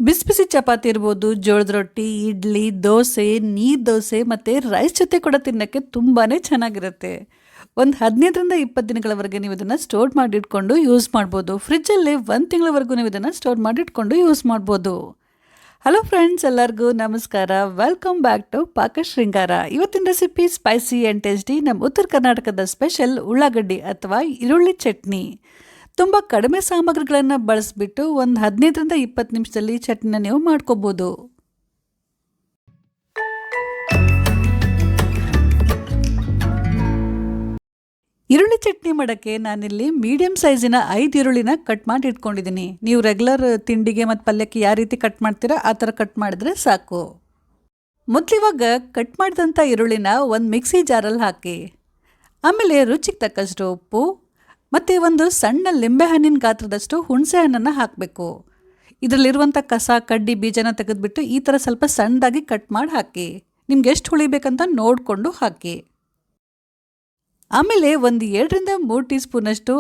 ಬಿಸಿ ಬಿಸಿ ಚಪಾತಿ ಇರ್ಬೋದು, ಜೋಳದ ರೊಟ್ಟಿ, ಇಡ್ಲಿ, ದೋಸೆ, ನೀರು ದೋಸೆ ಮತ್ತು ರೈಸ್ ಜೊತೆ ಕೂಡ ತಿನ್ನೋಕ್ಕೆ ತುಂಬಾ ಚೆನ್ನಾಗಿರುತ್ತೆ. ಒಂದು 15ರಿಂದ 20 ದಿನಗಳವರೆಗೆ ನೀವು ಇದನ್ನು ಸ್ಟೋರ್ ಮಾಡಿಟ್ಕೊಂಡು ಯೂಸ್ ಮಾಡ್ಬೋದು. ಫ್ರಿಜ್ಜಲ್ಲಿ 1 ತಿಂಗಳವರೆಗೂ ನೀವು ಇದನ್ನು ಸ್ಟೋರ್ ಮಾಡಿಟ್ಕೊಂಡು ಯೂಸ್ ಮಾಡ್ಬೋದು. ಹಲೋ ಫ್ರೆಂಡ್ಸ್, ಎಲ್ಲರಿಗೂ ನಮಸ್ಕಾರ. Welcome back to Pakashringara. ಇವತ್ತಿನ ರೆಸಿಪಿ ಸ್ಪೈಸಿ ಆ್ಯಂಡ್ ಟೇಸ್ಟಿ ನಮ್ಮ ಉತ್ತರ ಕರ್ನಾಟಕದ ಸ್ಪೆಷಲ್ ಉಳ್ಳಾಗಡ್ಡಿ ಅಥವಾ ಈರುಳ್ಳಿ ಚಟ್ನಿ. ತುಂಬ ಕಡಿಮೆ ಸಾಮಗ್ರಿಗಳನ್ನು ಬಳಸಿಬಿಟ್ಟು ಒಂದು 15ರಿಂದ 20 ನಿಮಿಷದಲ್ಲಿ ಚಟ್ನಿನ ನೀವು ಮಾಡ್ಕೋಬೋದು. ಈರುಳ್ಳಿ ಚಟ್ನಿ ಮಾಡೋಕ್ಕೆ ನಾನಿಲ್ಲಿ ಮೀಡಿಯಮ್ ಸೈಜಿನ 5 ಈರುಳ್ಳಿನ ಕಟ್ ಮಾಡಿ ಇಟ್ಕೊಂಡಿದ್ದೀನಿ. ನೀವು ರೆಗ್ಯುಲರ್ ತಿಂಡಿಗೆ ಮತ್ತು ಪಲ್ಯಕ್ಕೆ ಯಾವ ರೀತಿ ಕಟ್ ಮಾಡ್ತೀರಾ ಆ ಥರ ಕಟ್ ಮಾಡಿದ್ರೆ ಸಾಕು. ಮೊದಲಿವಾಗ ಕಟ್ ಮಾಡಿದಂಥ ಈರುಳ್ಳಿನ ಒಂದು ಮಿಕ್ಸಿ ಜಾರಲ್ಲಿ ಹಾಕಿ, ಆಮೇಲೆ ರುಚಿಗೆ ತಕ್ಕಷ್ಟು ಉಪ್ಪು ಮತ್ತು ಒಂದು ಸಣ್ಣ ಲಿಂಬೆಹಣ್ಣಿನ ಗಾತ್ರದಷ್ಟು ಹುಣಸೆ ಹಣ್ಣನ್ನು ಹಾಕಬೇಕು. ಇದರಲ್ಲಿರುವಂಥ ಕಸ ಕಡ್ಡಿ ಬೀಜನ ತೆಗೆದುಬಿಟ್ಟು ಈ ಥರ ಸ್ವಲ್ಪ ಸಣ್ಣದಾಗಿ ಕಟ್ ಮಾಡಿ ಹಾಕಿ. ನಿಮ್ಗೆ ಎಷ್ಟು ಹುಳಿ ಬೇಕಂತ ನೋಡಿಕೊಂಡು ಹಾಕಿ. ಆಮೇಲೆ ಒಂದು 2ರಿಂದ 3 ಟೀ ಸ್ಪೂನಷ್ಟು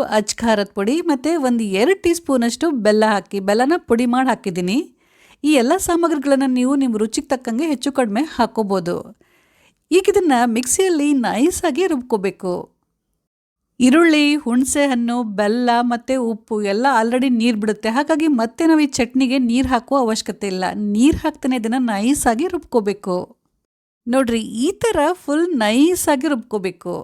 ಖಾರದ ಪುಡಿ ಮತ್ತು ಒಂದು 2 ಟೀ ಸ್ಪೂನಷ್ಟು ಬೆಲ್ಲ ಹಾಕಿ, ಬೆಲ್ಲನ ಪುಡಿ ಮಾಡಿ ಹಾಕಿದ್ದೀನಿ. ಈ ಎಲ್ಲ ಸಾಮಗ್ರಿಗಳನ್ನು ನೀವು ನಿಮ್ಮ ರುಚಿಗೆ ತಕ್ಕಂಗೆ ಹೆಚ್ಚು ಕಡಿಮೆ ಹಾಕೋಬೋದು. ಈಗ ಇದನ್ನು ಮಿಕ್ಸಿಯಲ್ಲಿ ನೈಸಾಗಿ ರುಬ್ಕೋಬೇಕು. ಈರುಳ್ಳಿ, ಹುಣಸೆ ಹಣ್ಣು, ಬೆಲ್ಲ ಮತ್ತು ಉಪ್ಪು ಎಲ್ಲ ಆಲ್ರೆಡಿ ನೀರು ಬಿಡುತ್ತೆ. ಹಾಗಾಗಿ ಮತ್ತೆ ನಾವು ಈ ಚಟ್ನಿಗೆ ನೀರು ಹಾಕುವ ಅವಶ್ಯಕತೆ ಇಲ್ಲ. ನೀರು ಹಾಕ್ತಾನೆ ಇದನ್ನು ನೈಸಾಗಿ ರುಬ್ಕೋಬೇಕು. ನೋಡ್ರಿ, ಈ ಥರ ಫುಲ್ ನೈಸಾಗಿ ರುಬ್ಕೋಬೇಕು.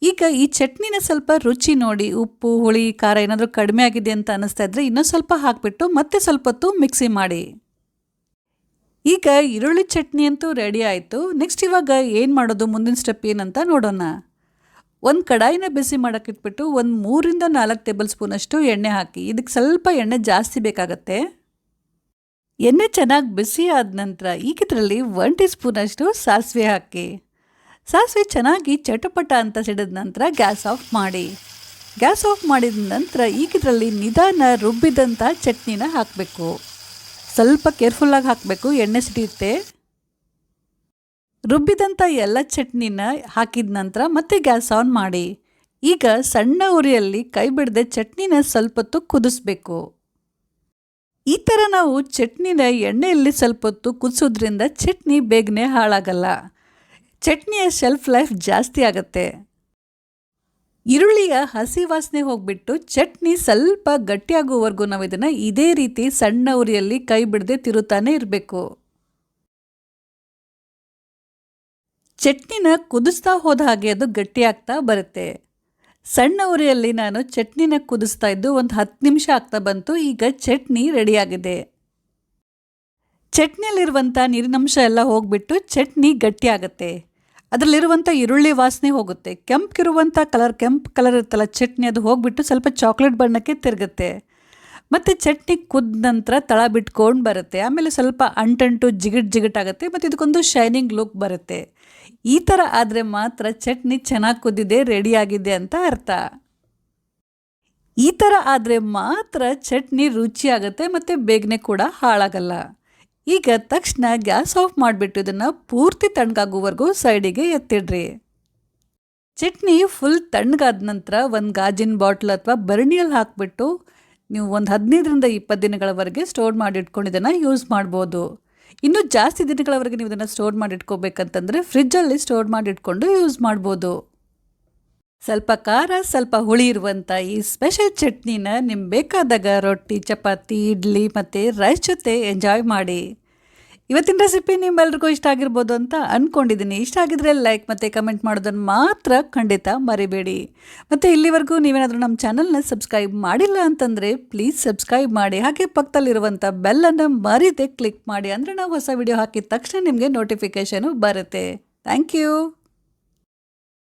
ಈಗ ಈ ಚಟ್ನಿನ ಸ್ವಲ್ಪ ರುಚಿ ನೋಡಿ, ಉಪ್ಪು ಹುಳಿ ಖಾರ ಏನಾದರೂ ಕಡಿಮೆ ಆಗಿದೆ ಅಂತ ಅನ್ನಿಸ್ತಾ ಇದ್ರೆ ಇನ್ನೊಂದು ಸ್ವಲ್ಪ ಹಾಕಿಬಿಟ್ಟು ಮತ್ತೆ ಸ್ವಲ್ಪ ಹೊತ್ತು ಮಿಕ್ಸಿ ಮಾಡಿ. ಈಗ ಈರುಳ್ಳಿ ಚಟ್ನಿ ಅಂತೂ ರೆಡಿ ಆಯಿತು. ನೆಕ್ಸ್ಟ್ ಇವಾಗ ಏನು ಮಾಡೋದು, ಮುಂದಿನ ಸ್ಟೆಪ್ ಏನಂತ ನೋಡೋಣ. ಒಂದು ಕಡಾಯಿನ ಬಿಸಿ ಮಾಡೋಕ್ಕೆ ಇಟ್ಬಿಟ್ಟು ಒಂದು 3ರಿಂದ 4 ಟೇಬಲ್ ಸ್ಪೂನಷ್ಟು ಎಣ್ಣೆ ಹಾಕಿ. ಇದಕ್ಕೆ ಸ್ವಲ್ಪ ಎಣ್ಣೆ ಜಾಸ್ತಿ ಬೇಕಾಗತ್ತೆ. ಎಣ್ಣೆ ಚೆನ್ನಾಗಿ ಬಿಸಿ ಆದ ನಂತರ ಈಗ ಇದರಲ್ಲಿ 1 ಟೀ ಸ್ಪೂನಷ್ಟು ಸಾಸಿವೆ ಹಾಕಿ. ಸಾಸಿವೆ ಚೆನ್ನಾಗಿ ಚಟಪಟ ಅಂತ ಸಿಡಿದ ನಂತರ ಗ್ಯಾಸ್ ಆಫ್ ಮಾಡಿ. ಗ್ಯಾಸ್ ಆಫ್ ಮಾಡಿದ ನಂತರ ಈಗ ಇದರಲ್ಲಿ ನಿಧಾನ ರುಬ್ಬಿದಂಥ ಚಟ್ನಿನ ಹಾಕಬೇಕು. ಸ್ವಲ್ಪ ಕೇರ್ಫುಲ್ಲಾಗಿ ಹಾಕಬೇಕು, ಎಣ್ಣೆ ಸಿಡಿಯುತ್ತೆ. ರುಬ್ಬಿದಂಥ ಎಲ್ಲ ಚಟ್ನಿನ ಹಾಕಿದ ನಂತರ ಮತ್ತೆ ಗ್ಯಾಸ್ ಆನ್ ಮಾಡಿ. ಈಗ ಸಣ್ಣ ಉರಿಯಲ್ಲಿ ಕೈ ಬಿಡದೆ ಚಟ್ನಿನ ಸ್ವಲ್ಪ ಹೊತ್ತು ಕುದಿಸ್ಬೇಕು. ಈ ಥರ ನಾವು ಚಟ್ನಿನ ಎಣ್ಣೆಯಲ್ಲಿ ಸ್ವಲ್ಪ ಹೊತ್ತು ಕುದಿಸೋದ್ರಿಂದ ಚಟ್ನಿ ಬೇಗನೆ ಹಾಳಾಗಲ್ಲ. ಚಟ್ನಿಯ ಶೆಲ್ಫ್ ಲೈಫ್ ಜಾಸ್ತಿ ಆಗುತ್ತೆ. ಈರುಳ್ಳಿಯ ಹಸಿ ವಾಸನೆ ಹೋಗ್ಬಿಟ್ಟು ಚಟ್ನಿ ಸ್ವಲ್ಪ ಗಟ್ಟಿಯಾಗುವವರೆಗೂ ನಾವು ಇದನ್ನು ಇದೇ ರೀತಿ ಸಣ್ಣ ಉರಿಯಲ್ಲಿ ಕೈ ಬಿಡದೆ ತಿರುತ್ತಾನೆ ಇರಬೇಕು. ಚಟ್ನಿನ ಕುದಿಸ್ತಾ ಹೋದ ಹಾಗೆ ಅದು ಗಟ್ಟಿಯಾಗ್ತಾ ಬರುತ್ತೆ. ಸಣ್ಣ ಉರಿಯಲ್ಲಿ ನಾನು ಚಟ್ನಿನ ಕುದಿಸ್ತಾ ಇದ್ದು ಒಂದು 10 ನಿಮಿಷ ಆಗ್ತಾ ಬಂತು. ಈಗ ಚಟ್ನಿ ರೆಡಿಯಾಗಿದೆ. ಚಟ್ನಿಯಲ್ಲಿರುವಂಥ ನೀರಿನಂಶ ಎಲ್ಲ ಹೋಗಿಬಿಟ್ಟು ಚಟ್ನಿ ಗಟ್ಟಿಯಾಗುತ್ತೆ. ಅದರಲ್ಲಿರುವಂಥ ಈರುಳ್ಳಿ ವಾಸನೆ ಹೋಗುತ್ತೆ. ಕೆಂಪು ಕಲರ್ ಇರುತ್ತಲ್ಲ ಚಟ್ನಿ, ಅದು ಹೋಗಿಬಿಟ್ಟು ಸ್ವಲ್ಪ ಚಾಕ್ಲೇಟ್ ಬಣ್ಣಕ್ಕೆ ತಿರುಗುತ್ತೆ. ಮತ್ತು ಚಟ್ನಿ ಕುದ್ದ ನಂತರ ತಳ ಬಿಟ್ಕೊಂಡು ಬರುತ್ತೆ. ಆಮೇಲೆ ಸ್ವಲ್ಪ ಅಂಟಂಟು ಜಿಗಿಟಾಗುತ್ತೆ ಮತ್ತು ಇದಕ್ಕೊಂದು ಶೈನಿಂಗ್ ಲುಕ್ ಬರುತ್ತೆ. ಈ ಥರ ಆದರೆ ಮಾತ್ರ ಚಟ್ನಿ ಚೆನ್ನಾಗಿ ಕುದ್ದಿದೆ, ರೆಡಿಯಾಗಿದೆ ಅಂತ ಅರ್ಥ. ಈ ಥರ ಆದರೆ ಮಾತ್ರ ಚಟ್ನಿ ರುಚಿಯಾಗುತ್ತೆ ಮತ್ತು ಬೇಗನೆ ಕೂಡ ಹಾಳಾಗಲ್ಲ. ಈಗ ತಕ್ಷಣ ಗ್ಯಾಸ್ ಆಫ್ ಮಾಡಿಬಿಟ್ಟು ಇದನ್ನು ಪೂರ್ತಿ ತಣ್ಣಗಾಗುವವರೆಗೂ ಸೈಡಿಗೆ ಎತ್ತಿಡ್ರಿ. ಚಟ್ನಿ ಫುಲ್ ತಣ್ಣಗಾದ ನಂತರ ಒಂದು ಗಾಜಿನ ಬಾಟ್ಲ್ ಅಥವಾ ಭರಣಿಯಲ್ಲಿ ಹಾಕಿಬಿಟ್ಟು ನೀವು ಒಂದು 15ರಿಂದ 20 ದಿನಗಳವರೆಗೆ ಸ್ಟೋರ್ ಮಾಡಿ ಇಟ್ಕೊಂಡು ಇದನ್ನು ಯೂಸ್ ಮಾಡ್ಬೋದು. ಇನ್ನೂ ಜಾಸ್ತಿ ದಿನಗಳವರೆಗೆ ನೀವು ಇದನ್ನು ಸ್ಟೋರ್ ಮಾಡಿ ಇಟ್ಕೋಬೇಕಂತಂದರೆ ಫ್ರಿಜ್ಜಲ್ಲಿ ಸ್ಟೋರ್ ಮಾಡಿ ಇಟ್ಕೊಂಡು ಯೂಸ್ ಮಾಡ್ಬೋದು. ಸ್ವಲ್ಪ ಖಾರ ಸ್ವಲ್ಪ ಹುಳಿ ಇರುವಂಥ ಈ ಸ್ಪೆಷಲ್ ಚಟ್ನಿನ ನಿಮ್ಗೆ ಬೇಕಾದಾಗ ರೊಟ್ಟಿ, ಚಪಾತಿ, ಇಡ್ಲಿ ಮತ್ತು ರೈಸ್ ಜೊತೆ ಎಂಜಾಯ್ ಮಾಡಿ. ಇವತ್ತಿನ ರೆಸಿಪಿ ನಿಮ್ಮೆಲ್ರಿಗೂ ಇಷ್ಟ ಆಗಿರ್ಬೋದು ಅಂತ ಅಂದ್ಕೊಂಡಿದ್ದೀನಿ. ಇಷ್ಟ ಆಗಿದ್ರೆ ಲೈಕ್ ಮತ್ತು ಕಮೆಂಟ್ ಮಾಡೋದನ್ನು ಮಾತ್ರ ಖಂಡಿತ ಮರಿಬೇಡಿ. ಮತ್ತು ಇಲ್ಲಿವರೆಗೂ ನೀವೇನಾದರೂ ನಮ್ಮ ಚಾನಲ್ನ ಸಬ್ಸ್ಕ್ರೈಬ್ ಮಾಡಿಲ್ಲ ಅಂತಂದರೆ ಪ್ಲೀಸ್ ಸಬ್ಸ್ಕ್ರೈಬ್ ಮಾಡಿ. ಹಾಗೆ ಪಕ್ಕದಲ್ಲಿರುವಂಥ ಬೆಲ್ಲನ್ನು ಮರೀದೆ ಕ್ಲಿಕ್ ಮಾಡಿ. ಅಂದರೆ ನಾವು ಹೊಸ ವಿಡಿಯೋ ಹಾಕಿದ ತಕ್ಷಣ ನಿಮಗೆ ನೋಟಿಫಿಕೇಷನು ಬರುತ್ತೆ. Thank you.